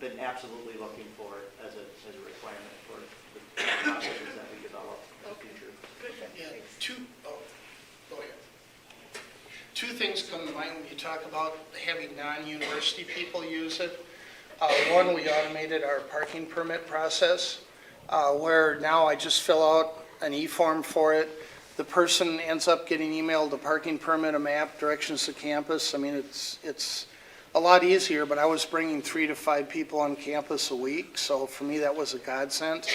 been absolutely looking for it as a requirement for the processes that we develop in the future. Yeah, go ahead. Two things come to mind when you talk about having non-university people use it. One, we automated our parking permit process, where now I just fill out an e-form for it. The person ends up getting emailed a parking permit, a map, directions to campus. I mean, it's a lot easier, but I was bringing 3 to 5 people on campus a week, so for me that was a godsend.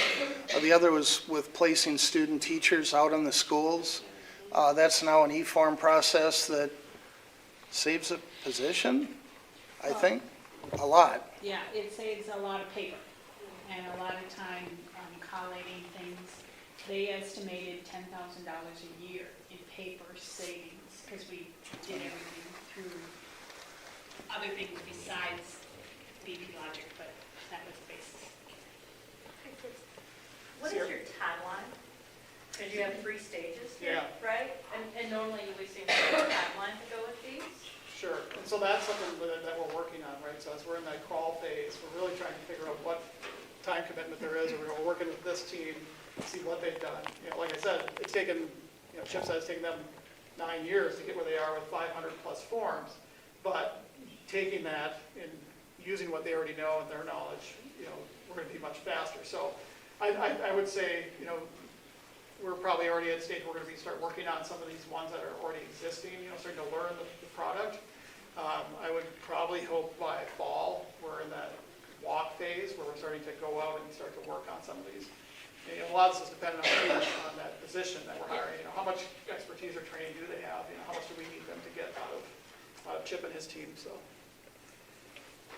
The other was with placing student teachers out in the schools. That's now an e-form process that saves a position, I think, a lot. Yeah, it saves a lot of paper and a lot of time collating things. They estimated $10,000 a year in paper savings because we did everything through other things besides BPLogix, but that was the basis. What is your timeline? Because you have 3 stages here, Yeah. right? And normally we seem to have a timeline to go with these. Sure, and so that's something that we're working on, right? So as we're in that crawl phase, we're really trying to figure out what time commitment there is. We're working with this team to see what they've done. You know, like I said, it's taken, Chip said it's taken them 9 years to get where they are with 500 plus forms. But taking that and using what they already know and their knowledge, we're going to be much faster. So I would say, we're probably already at a stage we're going to start working on some of these ones that are already existing, starting to learn the product. I would probably hope by fall we're in that walk phase where we're starting to go out and start to work on some of these. And, a lot of this is dependent on that position that we're hiring. How much expertise or training do they have? How much do we need them to get out of Chip and his team? So,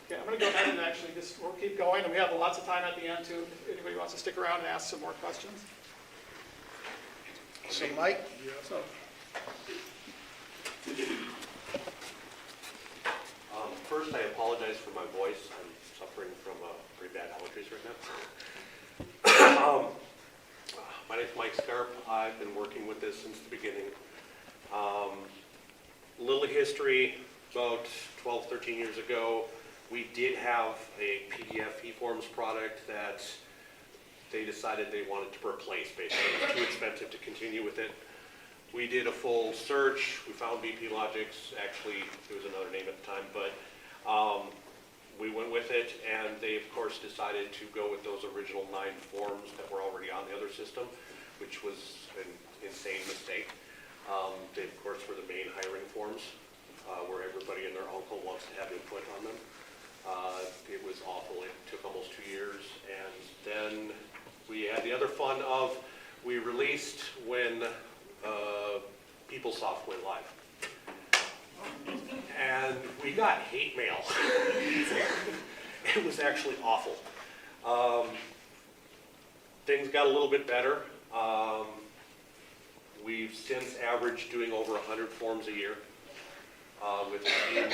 okay, I'm going to go ahead and actually we'll keep going, and we have lots of time at the end too. If anybody wants to stick around and ask some more questions. So Mike? So, first, I apologize for my voice. I'm suffering from pretty bad allergies right now. My name is Mike Scarp. I've been working with this since the beginning. Little history, about 12, 13 years ago, we did have a PDF e-forms product that they decided they wanted to replace. Basically, it was too expensive to continue with it. We did a full search. We found BPLogix. Actually, it was another name at the time, but we went with it, and they, of course, decided to go with those original 9 forms that were already on the other system, which was an insane mistake. They, of course, were the main hiring forms, where everybody and their uncle wants to have input on them. It was awful. It took almost 2 years, and then we had the other fun of we released when PeopleSoft went live. And we got hate mail. It was actually awful. Things got a little bit better. We've since averaged doing over 100 forms a year with a team of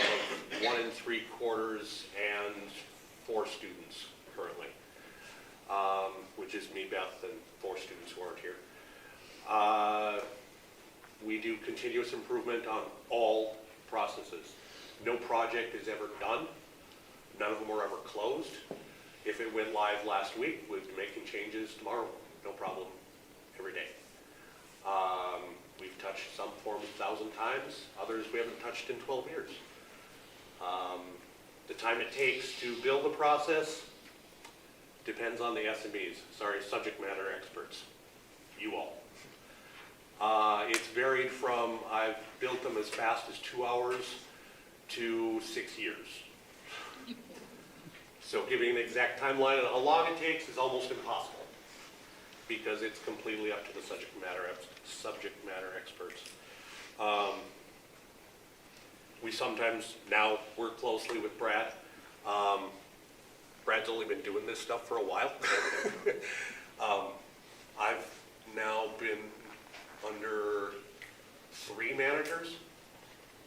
1 3/4 and 4 students currently, which is me, Beth, and 4 students who aren't here. We do continuous improvement on all processes. No project is ever done. None of them are ever closed. If it went live last week, we'd be making changes tomorrow. No problem, every day. We've touched some forms 1,000 times. Others we haven't touched in 12 years. The time it takes to build a process depends on the SMEs. Sorry, subject matter experts. You all. It's varied from I've built them as fast as 2 hours to 6 years. So giving an exact timeline on how long it takes is almost impossible because it's completely up to the subject matter experts. We sometimes now work closely with Brad. Brad's only been doing this stuff for a while. I've now been under 3 managers.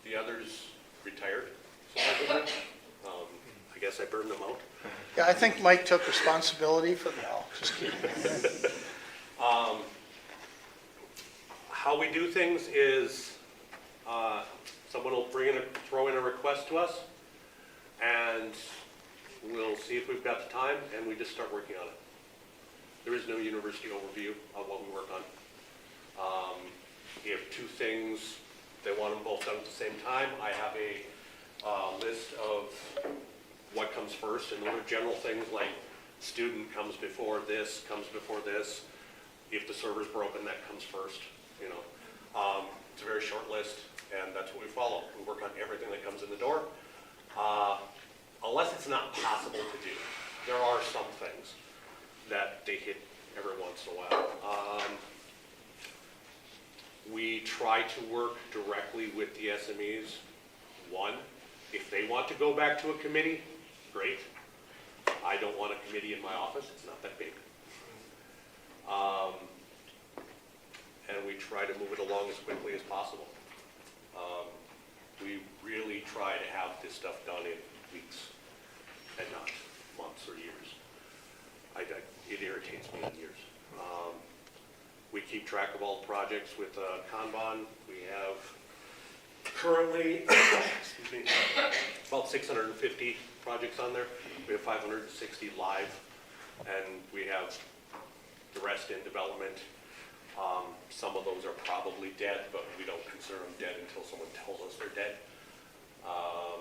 The others retired. I guess I burned them out. Yeah, I think Mike took responsibility for that. Just kidding. How we do things is someone will throw in a request to us, and we'll see if we've got the time, and we just start working on it. There is no university overview of what we work on. You have two things, they want them both done at the same time. I have a list of what comes first, and those are general things like student comes before this, comes before this. If the server's broken, that comes first, you know. It's a very short list, and that's what we follow. We work on everything that comes in the door, unless it's not possible to do. There are some things that they hit every once in a while. We try to work directly with the SMEs. One, if they want to go back to a committee, great. I don't want a committee in my office, it's not that big. And we try to move it along as quickly as possible. We really try to have this stuff done in weeks and not months or years. It irritates me in years. We keep track of all the projects with Kanban. We have currently, excuse me, about 650 projects on there. We have 560 live, and we have the rest in development. Some of those are probably dead, but we don't consider them dead until someone tells us they're dead. I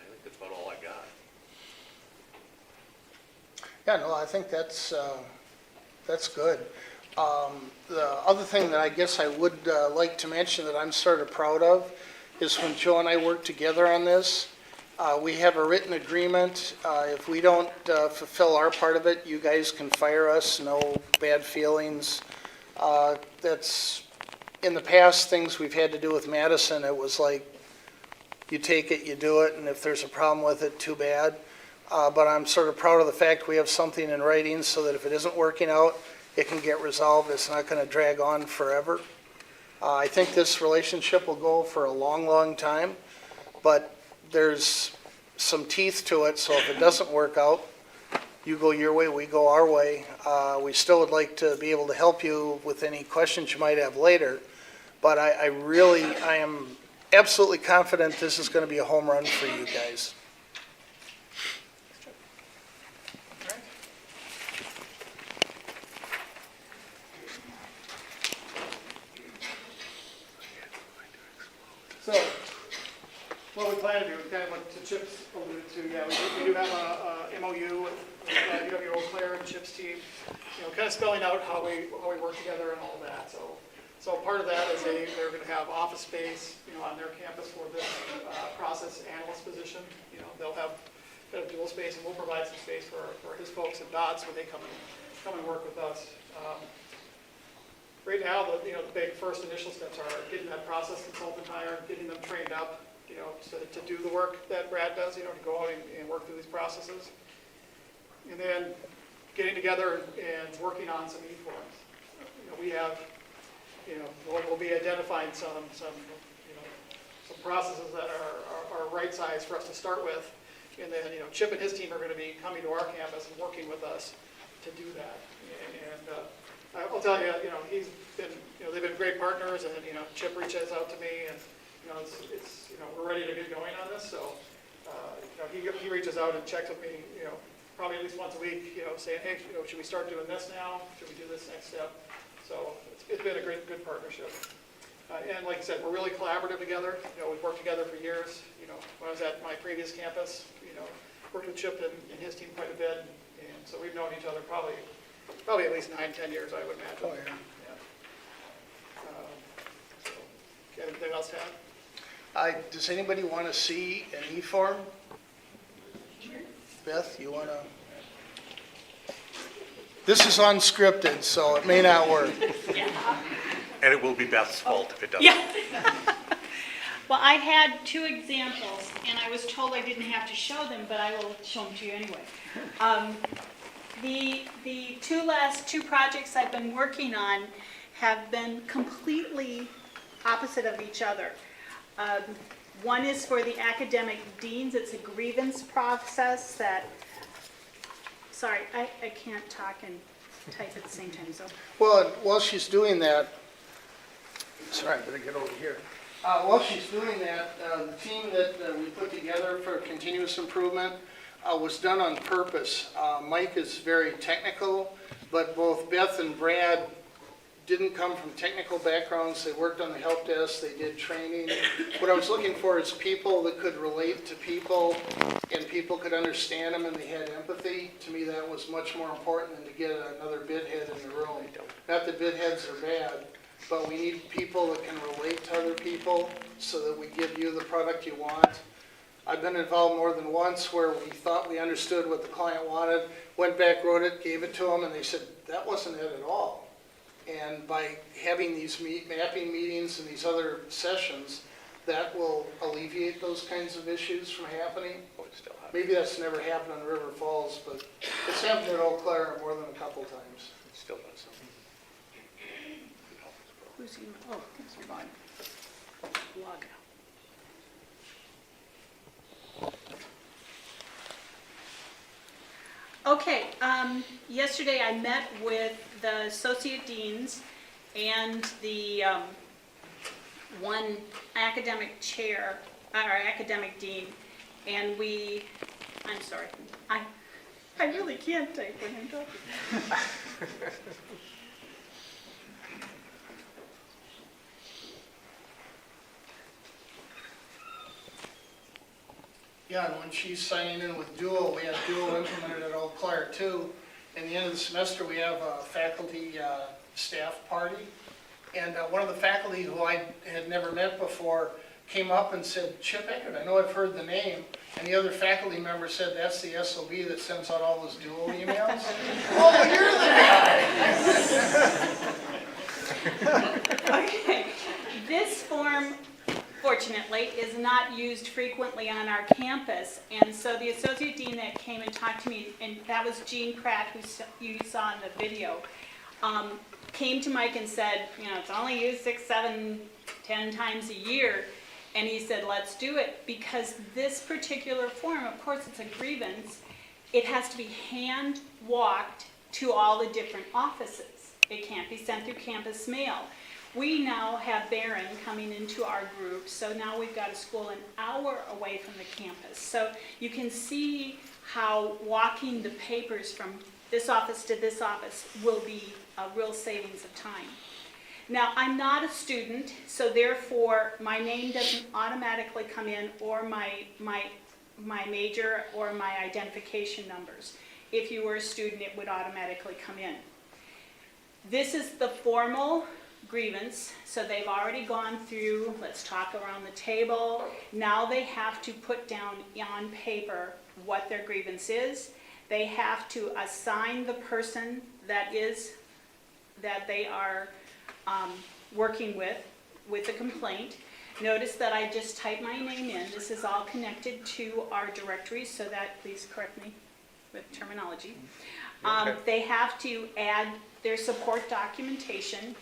think that's about all I got. Yeah, no, I think that's good. The other thing that I guess I would like to mention that I'm sort of proud of is when Joe and I worked together on this, we have a written agreement. If we don't fulfill our part of it, you guys can fire us, no bad feelings. That's, in the past, things we've had to do with Madison, it was like, you take it, you do it, and if there's a problem with it, too bad. But I'm sort of proud of the fact we have something in writing so that if it isn't working out, it can get resolved. It's not going to drag on forever. I think this relationship will go for a long, long time, but there's some teeth to it, so if it doesn't work out, you go your way, we go our way. We still would like to be able to help you with any questions you might have later, but I am absolutely confident this is going to be a home run for you guys. So, what we plan to do, kind of what Chip's alluded to, yeah, we do have a MOU with UWEC and Chip's team, you know, kind of spelling out how we work together and all of that. So part of that is they're going to have office space, you know, on their campus for this process analyst position. You know, they'll have kind of dual space, and we'll provide some space for his folks at DOTS when they come and work with us. Right now, the big first initial steps are getting that process consultant hired, getting them trained up, you know, to do the work that Brad does, you know, to go out and work through these processes. And then getting together and working on some e-forms. You know, we have, you know, we'll be identifying some processes that are right size for us to start with. And then, you know, Chip and his team are going to be coming to our campus and working with us to do that. And I'll tell you, you know, they've been great partners, and, you know, Chip reaches out to me, and, you know, it's we're ready to get going on this, so, you know, he reaches out and checks with me, you know, probably at least once a week, you know, saying, hey, you know, should we start doing this now? Should we do this next step? So it's been a good partnership. And like I said, we're really collaborative together. You know, we've worked together for years. You know, when I was at my previous campus, you know, worked with Chip and his team quite a bit, and so we've known each other probably at least 9-10 years, I would imagine. Oh, yeah. So, anything else to add? Does anybody want to see an e-form? Beth, you want to? This is unscripted, so it may not work. And it will be Beth's fault if it doesn't. Yeah. Well, I had two examples, and I was told I didn't have to show them, but I will show them to you anyway. The last two projects I've been working on have been completely opposite of each other. One is for the academic deans. It's a grievance process that, sorry, I can't talk and type at the same time, so. Well, while she's doing that, sorry, I better get over here. While she's doing that, the team that we put together for continuous improvement was done on purpose. Mike is very technical, but both Beth and Brad didn't come from technical backgrounds. They worked on the help desk, they did training. What I was looking for is people that could relate to people and people could understand them and they had empathy. To me, that was much more important than to get another bid head in the room. Not that bid heads are bad, but we need people that can relate to other people so that we give you the product you want. I've been involved more than once where we thought we understood what the client wanted, went back, wrote it, gave it to them, and they said, that wasn't it at all. And by having these mapping meetings and these other sessions, that will alleviate those kinds of issues from happening. Maybe that's never happened in River Falls, but it's happened in Eau Claire more than a couple times. Still does. Who's email? Oh, thanks for going. Log out. Okay, yesterday I met with the associate deans and the one academic chair, or academic dean, and I'm sorry, I really can't type when I'm talking. Yeah, and when she's signing in with Duo, we have Duo implemented at Eau Claire too. In the end of the semester, we have a faculty staff party. And one of the faculty who I had never met before came up and said, Chip Eckert, I know I've heard the name. And the other faculty member said, that's the SOB that sends out all those Duo emails. Oh, you're the guy! Okay, this form, fortunately, is not used frequently on our campus, and so the associate dean that came and talked to me, and that was Jean Pratt, who you saw in the video, came to Mike and said, you know, it's only used 6, 7, 10 times a year, and he said, let's do it, because this particular form, of course, it's a grievance, it has to be hand-walked to all the different offices. It can't be sent through campus mail. We now have Barron coming into our group, so now we've got a school an hour away from the campus. So you can see how walking the papers from this office to this office will be a real savings of time. Now, I'm not a student, so therefore my name doesn't automatically come in, or my major or my identification numbers. If you were a student, it would automatically come in. This is the formal grievance, so they've already gone through, let's talk around the table. Now they have to put down on paper what their grievance is. They have to assign the person that they are working with a complaint. Notice that I just typed my name in. This is all connected to our directory, so that, please correct me with terminology. They have to add their support documentation.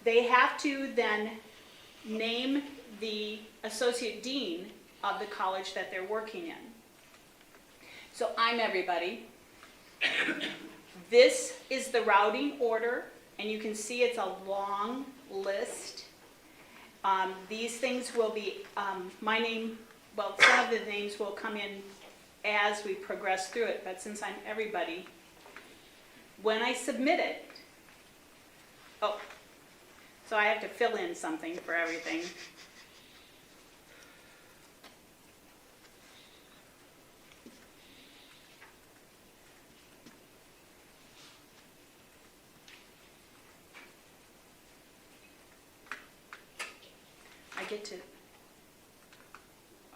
They have to then name the associate dean of the college that they're working in. So I'm everybody. This is the routing order, and you can see it's a long list. These things will be, my name, well, some of the names will come in as we progress through it, but since I'm everybody, when I submit it, so I have to fill in something for everything.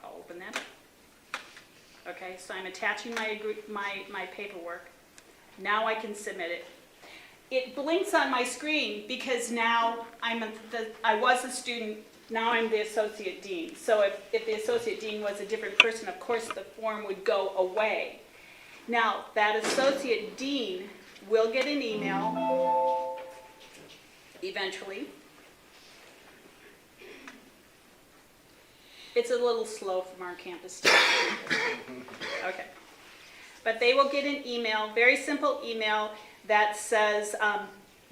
I'll open that. Okay, so I'm attaching my paperwork. Now I can submit it. It blinks on my screen because now I was a student, now I'm the associate dean. So if the associate dean was a different person, of course the form would go away. Now, that associate dean will get an email eventually. It's a little slow from our campus staff. Okay. But they will get an email, very simple email, that says,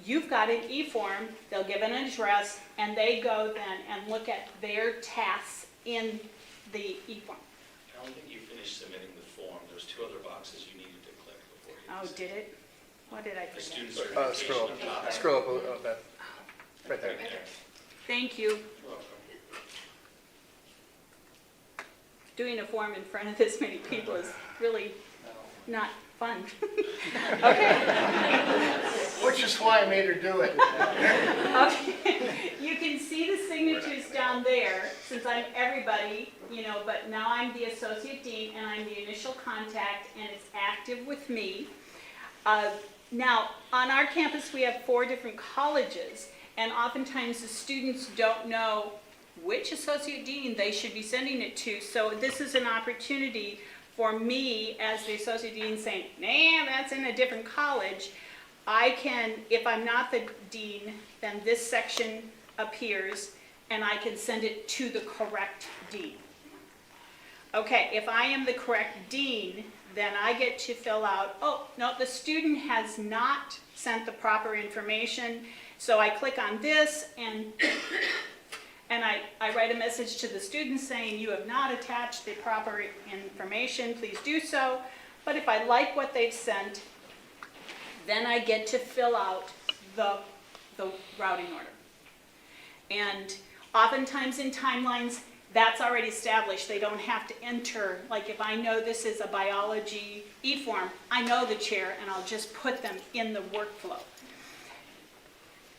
you've got an e-form, they'll give an address, and they go then and look at their tasks in the e-form. I don't think you finished submitting the form. There's 2 other boxes you needed to click before you. Oh, did it? What did I The forget? student certification. Scroll up top. up, scroll up, that, right there. Right there. Thank you. You're welcome. Doing a form in front of this many people is really not fun. Okay. Which is why I made her do it. Okay. You can see the signatures down there, since I'm everybody, but now I'm the associate dean and I'm the initial contact and it's active with me. Now, on our campus, we have 4 different colleges, and oftentimes the students don't know which associate dean they should be sending it to. So this is an opportunity for me as the associate dean saying, nah, that's in a different college. I can, if I'm not the dean, then this section appears and I can send it to the correct dean. Okay, if I am the correct dean, then I get to fill out, oh, no, the student has not sent the proper information. So I click on this and I write a message to the student saying, you have not attached the proper information, please do so. But if I like what they've sent, then I get to fill out the routing order. And oftentimes in timelines, that's already established. They don't have to enter, like if I know this is a biology e-form, I know the chair and I'll just put them in the workflow.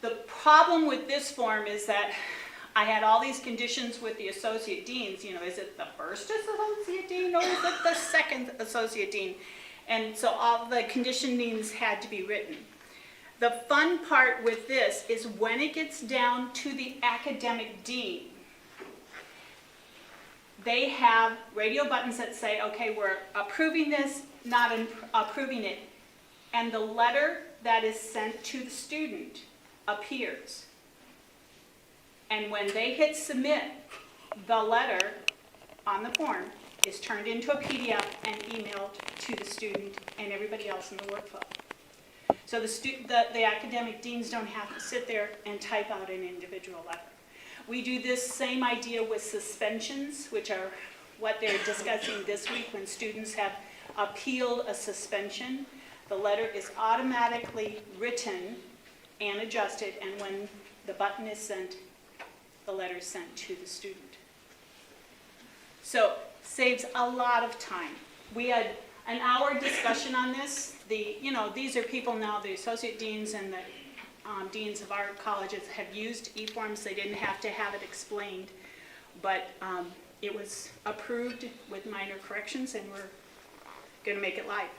The problem with this form is that I had all these conditions with the associate deans. Is it the first associate dean or is it the second associate dean? And so all the conditionings had to be written. The fun part with this is when it gets down to the academic dean, they have radio buttons that say, okay, we're approving this, not approving it. And the letter that is sent to the student appears. And when they hit submit, the letter on the form is turned into a PDF and emailed to the student and everybody else in the workflow. So the academic deans don't have to sit there and type out an individual letter. We do this same idea with suspensions, which are what they're discussing this week when students have appealed a suspension. The letter is automatically written and adjusted, and when the button is sent, the letter is sent to the student. So saves a lot of time. We had an hour discussion on this. These are people now, the associate deans and the deans of our colleges have used e-forms. They didn't have to have it explained, but it was approved with minor corrections, and we're going to make it live.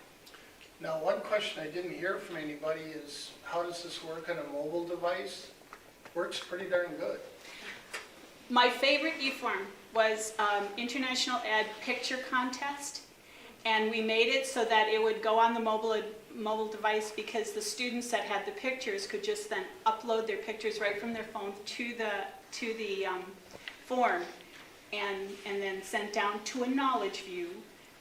Now, one question I didn't hear from anybody is, how does this work on a mobile device? Works pretty darn good. My favorite e-form was International Ed Picture Contest, and we made it so that it would go on the mobile device because the students that had the pictures could just then upload their pictures right from their phone to the form and then sent down to a knowledge view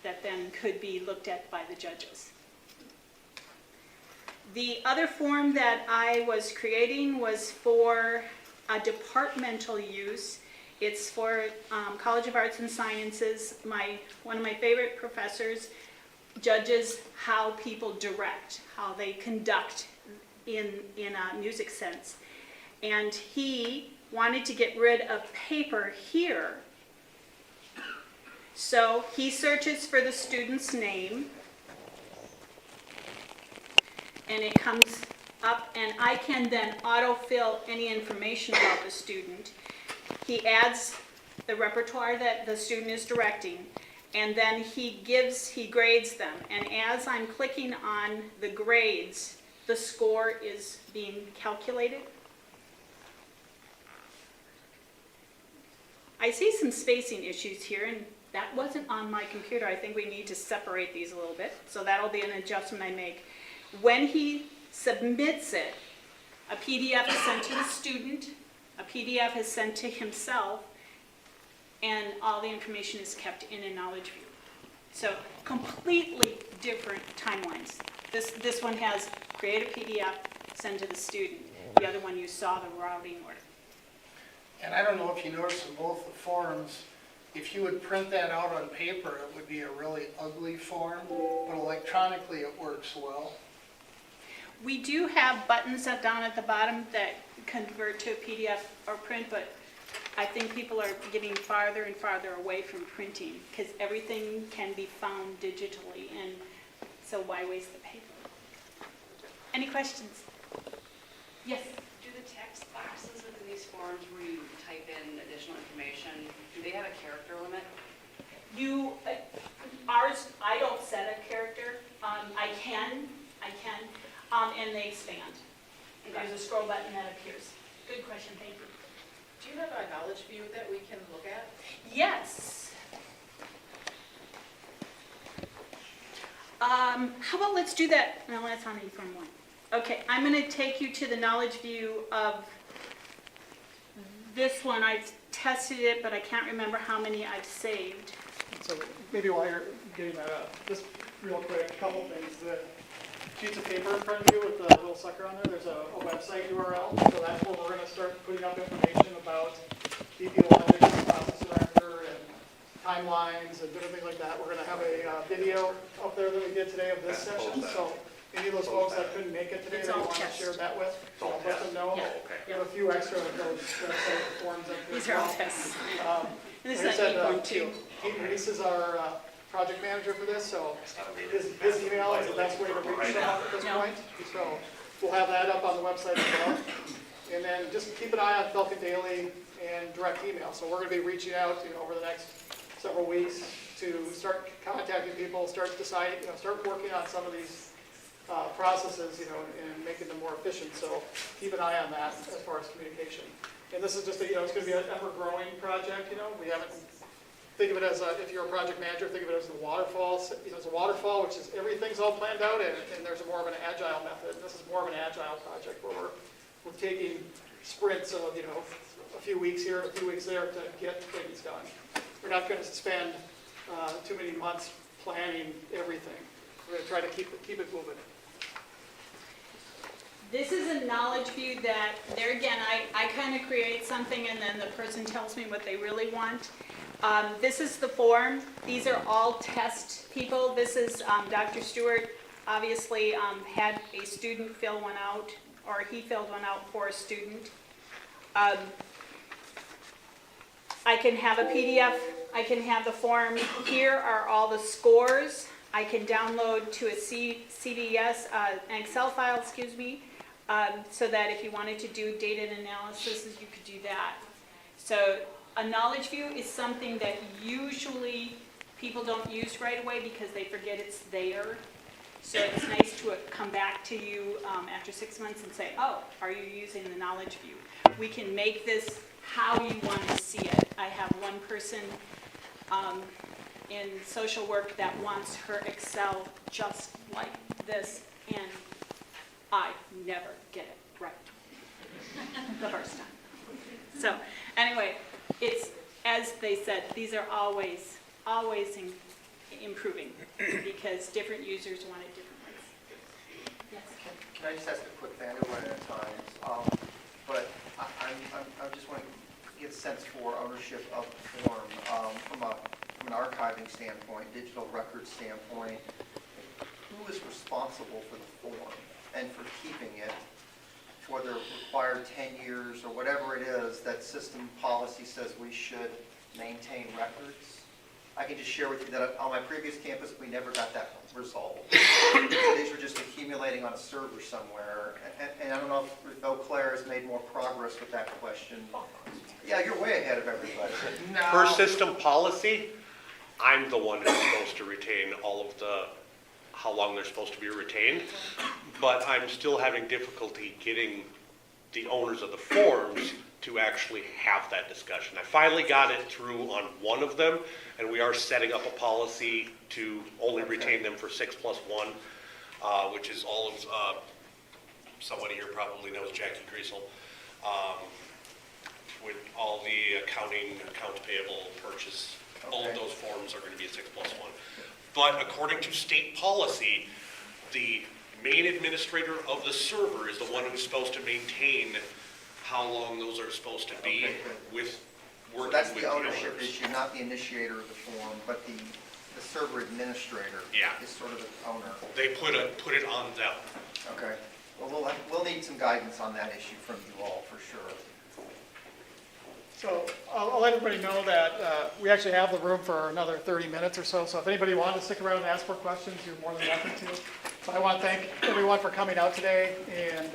that then could be looked at by the judges. The other form that I was creating was for a departmental use. It's for College of Arts and Sciences. One of my favorite professors judges how people direct, how they conduct in a music sense. And he wanted to get rid of paper here. So he searches for the student's name, and it comes up, and I can then autofill any information about the student. He adds the repertoire that the student is directing, and then he grades them. And as I'm clicking on the grades, the score is being calculated. I see some spacing issues here, and that wasn't on my computer. I think we need to separate these a little bit, so that'll be an adjustment I make. When he submits it, a PDF is sent to the student, a PDF is sent to himself, and all the information is kept in a knowledge view. So completely different timelines. This one has create a PDF, send to the student. The other one you saw the routing order. And I don't know if you noticed in both the forms, if you would print that out on paper, it would be a really ugly form, but electronically it works well. We do have buttons down at the bottom that convert to a PDF or print, but I think people are getting farther and farther away from printing because everything can be found digitally, and so why waste the paper? Any questions? Yes? Do the text boxes within these forms where you type in additional information, do they have a character limit? Ours, I don't set a character. I can, and they expand. There's a scroll button that appears. Good question, thank you. Do you have a knowledge view that we can look at? Yes. How about let's do that, no, that's on E-Form 1. Okay, I'm going to take you to the knowledge view of this one. I've tested it, but I can't remember how many I've saved. So maybe while you're getting that up, just real quick, a couple things. The sheets of paper in front of you with the little sucker on there, there's a website URL. So that's where we're going to start putting up information about BPLogix, process director, and timelines and different things like that. We're going to have a video up there that we did today of this session. So any of those folks that couldn't make it today, It's that you all want to test. share that with, so I'll let them know. Yeah. We have a few extra of those website forms up there. These are all tests. And this Like I is said, E-Form 2. Pete Reese is our project manager for this, so his email is the best way to reach him at this No. point. So we'll have that up on the website as well. And then just keep an eye on Falcon Daily and direct email. So we're going to be reaching out, over the next several weeks to start contacting people, start deciding, start working on some of these processes, and making them more efficient. So keep an eye on that as far as communication. And this is just, it's going to be an ever-growing project. We haven't. Think of it as, if you're a project manager, think of it as the waterfall. It's a waterfall, which is everything's all planned out, and there's more of an agile method. And this is more of an agile project where we're taking sprints of, a few weeks here, a few weeks there to get things done. We're not going to spend too many months planning everything. We're going to try to keep it moving. This is a knowledge view that, there again, I kind of create something and then the person tells me what they really want. This is the form. These are all test people. This is Dr. Stewart obviously had a student fill one out, or he filled one out for a student. I can have a PDF. I can have the form. Here are all the scores. I can download to a CDS, an Excel file, so that if you wanted to do data analysis, you could do that. So a knowledge view is something that usually people don't use right away because they forget it's there. So it's nice to come back to you after 6 months and say, oh, are you using the knowledge view? We can make this how you want to see it. I have one person in social work that wants her Excel just like this, and I never get it right the first time. So anyway, it's, as they said, these are always improving because different users want it different ways. Yes. Can I just ask a quick thing? I know we're running out of time, but I just want to get a sense for ownership of the form from an archiving standpoint, digital record standpoint. Who is responsible for the form and for keeping it for the required 10 years or whatever it is that system policy says we should maintain records? I can just share with you that on my previous campus, we never got that resolved. These were just accumulating on a server somewhere. And I don't know if Eau Claire has made more progress with that question. Yeah, you're way ahead of everybody. Per system policy, I'm the one who's supposed to retain all of how long they're supposed to be retained, but I'm still having difficulty getting the owners of the forms to actually have that discussion. I finally got it through on one of them, and we are setting up a policy to only retain them for 6+1, which is all of, somebody here probably knows Jackie Griesel, with all the accounting, accounts payable, purchase, all of those forms are going to be a 6+1. But according to state policy, the main administrator of the server is the one who's supposed to maintain how long those are supposed to be Okay, good. with So working that's with the the ownership owners. issue, not the initiator of the form, but the server administrator Yeah. is sort of the owner. They put it on them. Okay. Well, we'll need some guidance on that issue from you all, for sure. So I'll let everybody know that we actually have the room for another 30 minutes or so. So if anybody wanted to stick around and ask more questions, you're more than welcome to. So I want to thank everyone for coming out today and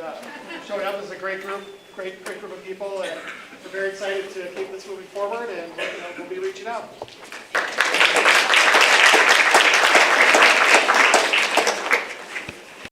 showing up. This is a great group, great group of people, and we're very excited to keep this moving forward, and we'll be reaching out.